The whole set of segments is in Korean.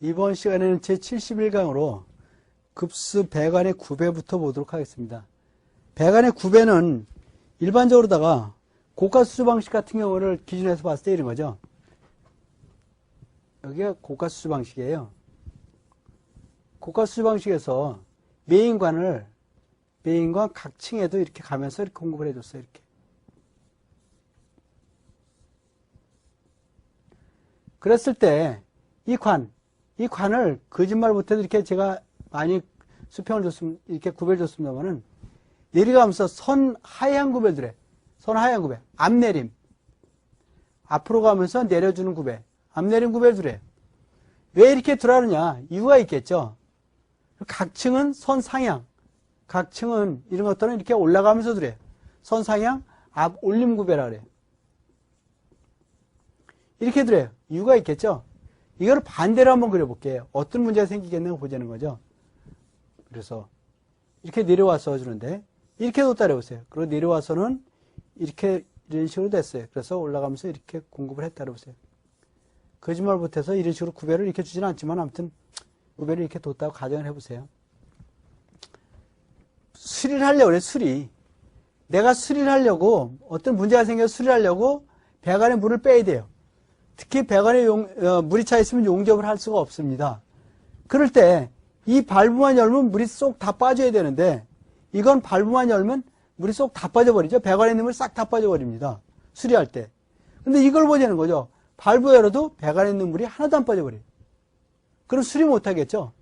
이번 시간에는 제71강으로 급수 배관의 구배부터 보도록 하겠습니다. 배관의 구배는 일반적으로다가 고가수조 방식 같은 경우를 기준에서 봤을 때 이런 거죠. 여기가 고가수조 방식이에요. 고가수조 방식에서 메인관 각 층에도 이렇게 가면서 이렇게 공급을 해줬어요. 이렇게. 그랬을 때 이 관을 거짓말 못해도 이렇게 제가 많이 수평을 줬습니다. 이렇게 구배를 줬습니다만은 내려가면서 선 하향 구배들에 선 하향 구배, 앞내림, 앞으로 가면서 내려주는 구배, 앞내림 구배들에 왜 이렇게 들어가느냐 이유가 있겠죠. 각 층은 선 상향, 각 층은 이런 것들은 이렇게 올라가면서 들어요. 선 상향, 앞 올림 구배라 그래요. 이렇게 들어요. 이유가 있겠죠. 이걸 반대로 한번 그려볼게요. 어떤 문제가 생기겠는가 보자는 거죠. 그래서 이렇게 내려와서 주는데 이렇게도 따라해보세요. 그리고 내려와서는 이렇게 이런 식으로 됐어요. 그래서 올라가면서 이렇게 공급을 했다 해보세요. 거짓말 못해서 이런 식으로 구배를 이렇게 주지는 않지만 아무튼 구배를 이렇게 뒀다고 가정을 해보세요. 수리를 하려고 그래. 수리. 내가 수리를 하려고 어떤 문제가 생겨서 수리를 하려고 배관에 물을 빼야 돼요. 특히 배관에 물이 차 있으면 용접을 할 수가 없습니다. 그럴 때 이 발브만 열면 물이 쏙 다 빠져야 되는데 이건 발브만 열면 물이 쏙 다 빠져버리죠. 배관에 있는 물이 싹 다 빠져버립니다. 수리할 때. 근데 이걸 보자는 거죠. 발브 열어도 배관에 있는 물이 하나도 안 빠져버려요. 그럼 수리 못하겠죠.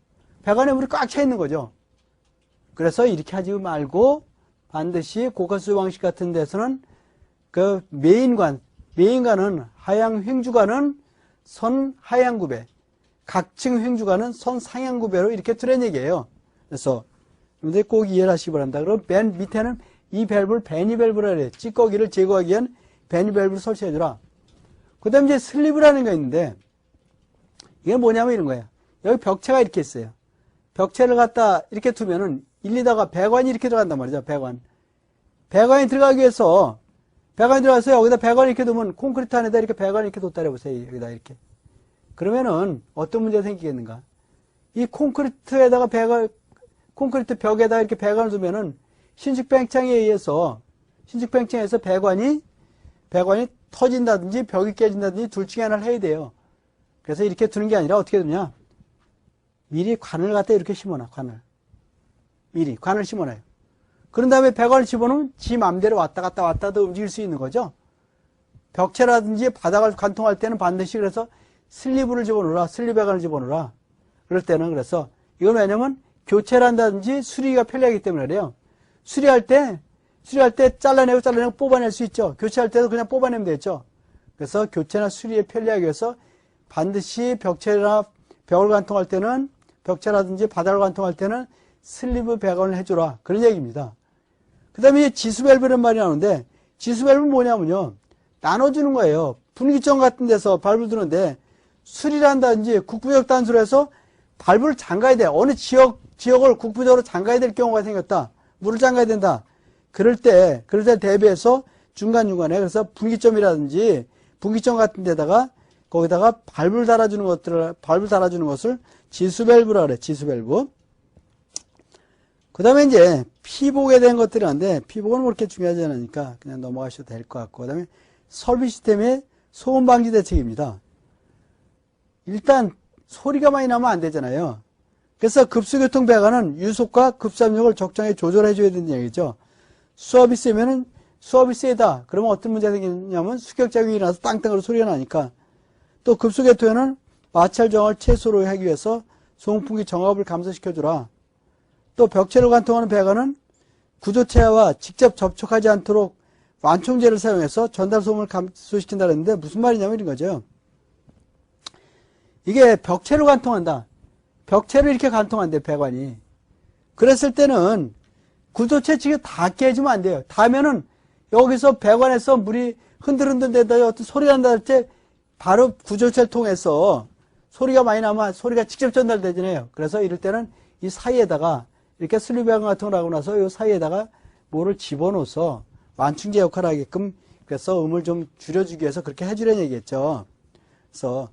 배관에 물이 꽉 차 있는 거죠. 그래서 이렇게 하지 말고 반드시 고가수조 방식 같은 데서는 그 메인관은 하향 횡주관은 선 하향 구배, 각층 횡주관은 선 상향 구배로 이렇게 두란 얘기예요. 그래서 여러분들 꼭 이해를 하시기 바랍니다. 그럼 맨 밑에는 이 밸브를 베니 밸브라 그래요. 찌꺼기를 제거하기 위한 베니 밸브를 설치해주라. 그 다음에 이제 슬리브라는 게 있는데 이게 뭐냐면 이런 거예요. 여기 벽체가 이렇게 있어요. 벽체를 갖다 이렇게 두면은 일리다가 배관이 이렇게 들어간단 말이죠. 배관이 들어가기 위해서 배관이 들어가서 여기다 배관을 이렇게 두면 콘크리트 안에다 이렇게 배관을 이렇게 뒀다 해보세요. 여기다 이렇게. 그러면은 어떤 문제가 생기겠는가? 이 콘크리트에다가 콘크리트 벽에다가 이렇게 배관을 두면은 신축팽창에 의해서 배관이 터진다든지 벽이 깨진다든지 둘 중에 하나를 해야 돼요. 그래서 이렇게 두는 게 아니라 어떻게 두냐? 미리 관을 갖다 이렇게 심어놔, 미리 관을 심어놔요. 그런 다음에 배관을 집어넣으면 지 맘대로 왔다 갔다 움직일 수 있는 거죠. 벽체라든지 바닥을 관통할 때는 반드시 그래서 슬리브를 집어넣으라, 슬리브 배관을 집어넣으라. 그럴 때는 그래서 이건 왜냐면 교체를 한다든지 수리가 편리하기 때문에 그래요. 수리할 때 잘라내고 뽑아낼 수 있죠. 교체할 때도 그냥 뽑아내면 되죠. 그래서 교체나 수리에 편리하기 위해서 반드시 벽체나 벽을 관통할 때는 벽체라든지 바닥을 관통할 때는 슬리브 배관을 해주라. 그런 얘기입니다. 그 다음에 지수밸브라는 말이 나오는데 지수밸브는 뭐냐면요. 나눠주는 거예요. 분기점 같은 데서 밸브를 두는데 수리를 한다든지 국부적 단수로 해서 밸브를 잠가야 돼. 어느 지역을 국부적으로 잠가야 될 경우가 생겼다. 물을 잠가야 된다. 그럴 때 대비해서 중간중간에 그래서 분기점이라든지 분기점 같은 데다가 거기다가 밸브를 달아주는 것을 지수밸브라 그래. 지수밸브. 그 다음에 이제 피복에 대한 것들이 있는데 피복은 그렇게 중요하지 않으니까 그냥 넘어가셔도 될 것 같고 그 다음에 설비 시스템의 소음 방지 대책입니다. 일단 소리가 많이 나면 안 되잖아요. 그래서 급수교통 배관은 유속과 급수압력을 적정히 조절해 줘야 된다는 얘기죠. 수압이 세면은 수압이 세다. 그러면 어떤 문제가 생기냐면 수격작용이 일어나서 땅땅으로 소리가 나니까 또 급수교통에는 마찰 저항을 최소로 하기 위해서 송풍기 정압을 감소시켜주라. 또 벽체를 관통하는 배관은 구조체와 직접 접촉하지 않도록 완충제를 사용해서 전달 소음을 감소시킨다 그랬는데 무슨 말이냐면 이런 거죠. 이게 벽체를 관통한다. 벽체를 이렇게 관통한대 배관이. 그랬을 때는 구조체 측에 다 깨지면 안 돼요. 닿으면은 여기서 배관에서 물이 흔들흔들대다 어떤 소리가 난다 할 때 바로 구조체를 통해서 소리가 많이 나면 소리가 직접 전달되잖아요. 그래서 이럴 때는 이 사이에다가 이렇게 슬리브 배관 같은 걸 하고 나서 이 사이에다가 뭐를 집어넣어서 완충제 역할을 하게끔 그래서 음을 좀 줄여주기 위해서 그렇게 해주려는 얘기겠죠. 그래서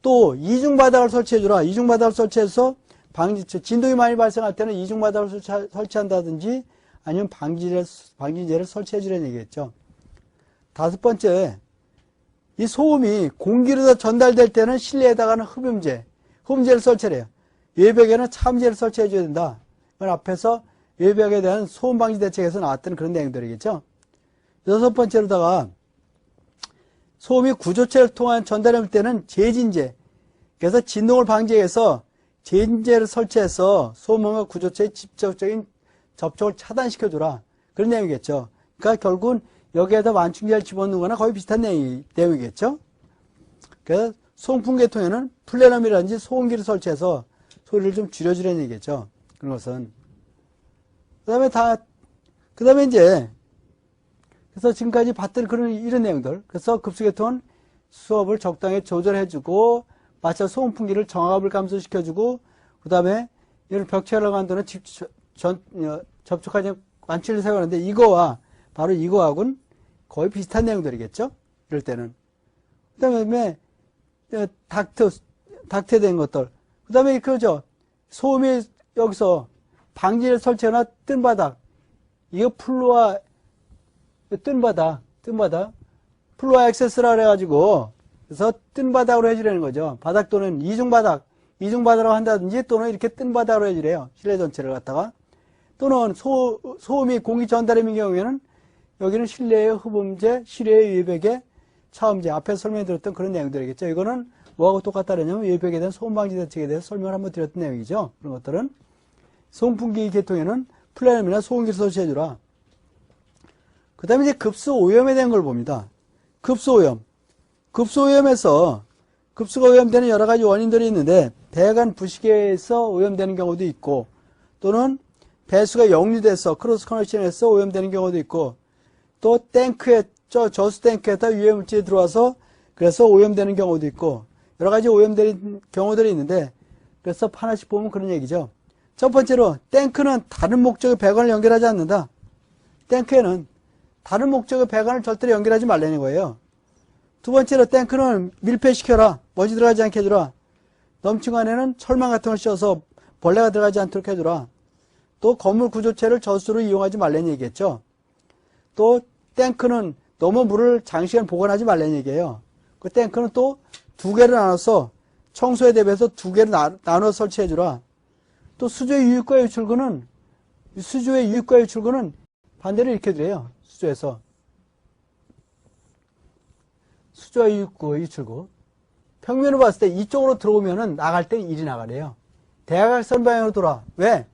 또 이중바닥을 설치해주라. 이중바닥을 설치해서 진동이 많이 발생할 때는 이중바닥을 설치한다든지 아니면 방지제를 설치해주라는 얘기겠죠. 다섯 번째, 이 소음이 공기로 전달될 때는 실내에다가는 흡음제를 설치해요. 외벽에는 차음제를 설치해줘야 된다. 이건 앞에서 외벽에 대한 소음 방지 대책에서 나왔던 그런 내용들이겠죠. 여섯 번째로다가 소음이 구조체를 통한 전달할 때는 제진제, 그래서 진동을 방지하기 위해서 제진제를 설치해서 소음과 구조체의 직접적인 접촉을 차단시켜주라. 그런 내용이겠죠. 그러니까 결국은 여기에다 완충제를 집어넣는 거나 거의 비슷한 내용이겠죠. 그래서 소음풍계통에는 플래럼이라든지 소음기를 설치해서 소리를 좀 줄여주라는 얘기겠죠. 그런 것은. 그 다음에 이제, 그래서 지금까지 봤던 이런 내용들. 그래서 급수계통은 수업을 적당히 조절해주고, 마찬가지로 소음풍기를 정압을 감소시켜주고, 그 다음에 이런 벽체라고 하는 데는 접촉하지 완충제를 사용하는데, 바로 이거하고는 거의 비슷한 내용들이겠죠? 이럴 때는. 그 다음에, 닥트에 된 것들. 그 다음에 그죠. 소음이 여기서 방지를 설치하거나 뜬 바닥. 이거 뜬 바닥. 플루아 액세스라 그래가지고, 그래서 뜬 바닥으로 해주라는 거죠. 바닥 또는 이중바닥으로 한다든지 또는 이렇게 뜬 바닥으로 해주래요. 실내 전체를 갖다가. 또는 소음이 공기 전달임인 경우에는 여기는 실내의 흡음제, 실내의 외벽의 차음제. 앞에서 설명드렸던 그런 내용들이겠죠. 이거는 뭐하고 똑같다냐면 외벽에 대한 소음 방지 대책에 대해서 설명을 한번 드렸던 내용이죠. 그런 것들은. 소음풍기 계통에는 플래럼이나 소음기를 설치해주라. 그 다음에 이제 급수오염에 대한 걸 봅니다. 급수오염에서 급수가 오염되는 여러 가지 원인들이 있는데 배관 부식에서 오염되는 경우도 있고 또는 배수가 역류돼서 크로스 커넥션에서 오염되는 경우도 있고 또 저수 탱크에다 유해물질이 들어와서 그래서 오염되는 경우도 있고 여러 가지 오염되는 경우들이 있는데 그래서 하나씩 보면 그런 얘기죠. 첫 번째로 탱크는 다른 목적의 배관을 연결하지 않는다. 탱크에는 다른 목적의 배관을 절대로 연결하지 말라는 거예요. 두 번째로 탱크는 밀폐시켜라. 먼지 들어가지 않게 해주라. 넘치고 안에는 철망 같은 걸 씌워서 벌레가 들어가지 않도록 해주라. 또 건물 구조체를 저수로 이용하지 말라는 얘기겠죠. 또 탱크는 너무 물을 장시간 보관하지 말라는 얘기예요. 그 탱크는 또 두 개를 나눠서 청소에 대비해서 두 개를 나눠 설치해주라. 또 수조의 유입과 유출구는 반대로 이렇게 돼요. 수조에서. 수조와 유출구. 평면으로 봤을 때 이쪽으로 들어오면은 나갈 때 이리 나가래요. 대각선 방향으로 돌아. 왜?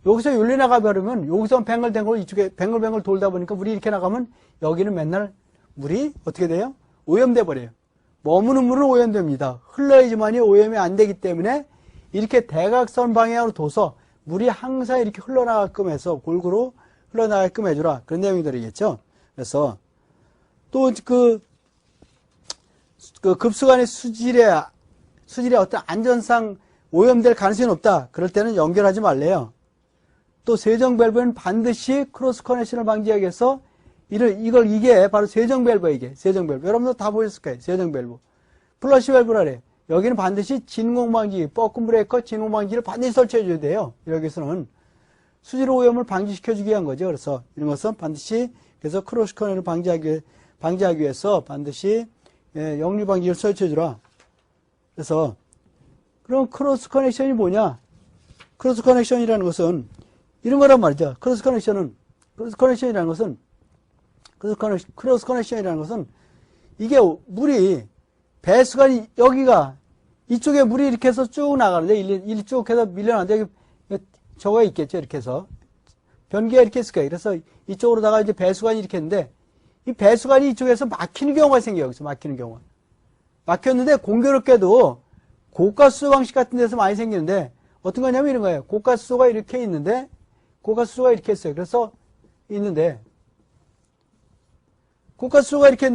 여기서 윤리 나가버리면 여기서 뱅글뱅글 이쪽에 뱅글뱅글 돌다 보니까 물이 이렇게 나가면 여기는 맨날 물이 어떻게 돼요? 오염돼 버려요. 머무는 물은 오염됩니다. 흘러야지만이 오염이 안 되기 때문에 이렇게 대각선 방향으로 둬서 물이 항상 이렇게 흘러나가게끔 해서 골고루 흘러나가게끔 해주라. 그런 내용들이겠죠. 그래서 또 그 급수관의 수질에 어떤 안전상 오염될 가능성이 높다. 그럴 때는 연결하지 말래요. 또 세정 밸브는 반드시 크로스 커넥션을 방지하기 위해서 이게 바로 세정 밸브예요. 세정 밸브. 여러분들 다 보셨을 거예요. 세정 밸브. 플러시 밸브라 그래요. 여기는 반드시 진공 방지, 버튼 브레이커 진공 방지를 반드시 설치해 줘야 돼요. 여기서는 수질 오염을 방지시켜주기 위한 거죠. 그래서 이런 것은 반드시 그래서 크로스 커넥션을 방지하기 위해서 반드시 역류 방지를 설치해 주라. 그래서 그럼 크로스 커넥션이 뭐냐? 크로스 커넥션이라는 것은 이런 거란 말이죠. 크로스 커넥션이라는 것은 이게 물이 배수관이 여기가 이쪽에 물이 이렇게 해서 쭉 나가는데 이쪽 해서 밀려나는데 저거 있겠죠. 이렇게 해서 변기가 이렇게 있을 거예요. 그래서 이쪽으로다가 이제 배수관이 이렇게 했는데 이 배수관이 이쪽에서 막히는 경우가 생겨요. 여기서 막히는 경우가. 막혔는데 공교롭게도 고가수소 방식 같은 데서 많이 생기는데 어떤 거냐면 이런 거예요. 고가수소가 이렇게 있는데 고가수소가 이렇게 있어요. 그래서 있는데 고가수소가 이렇게 있는데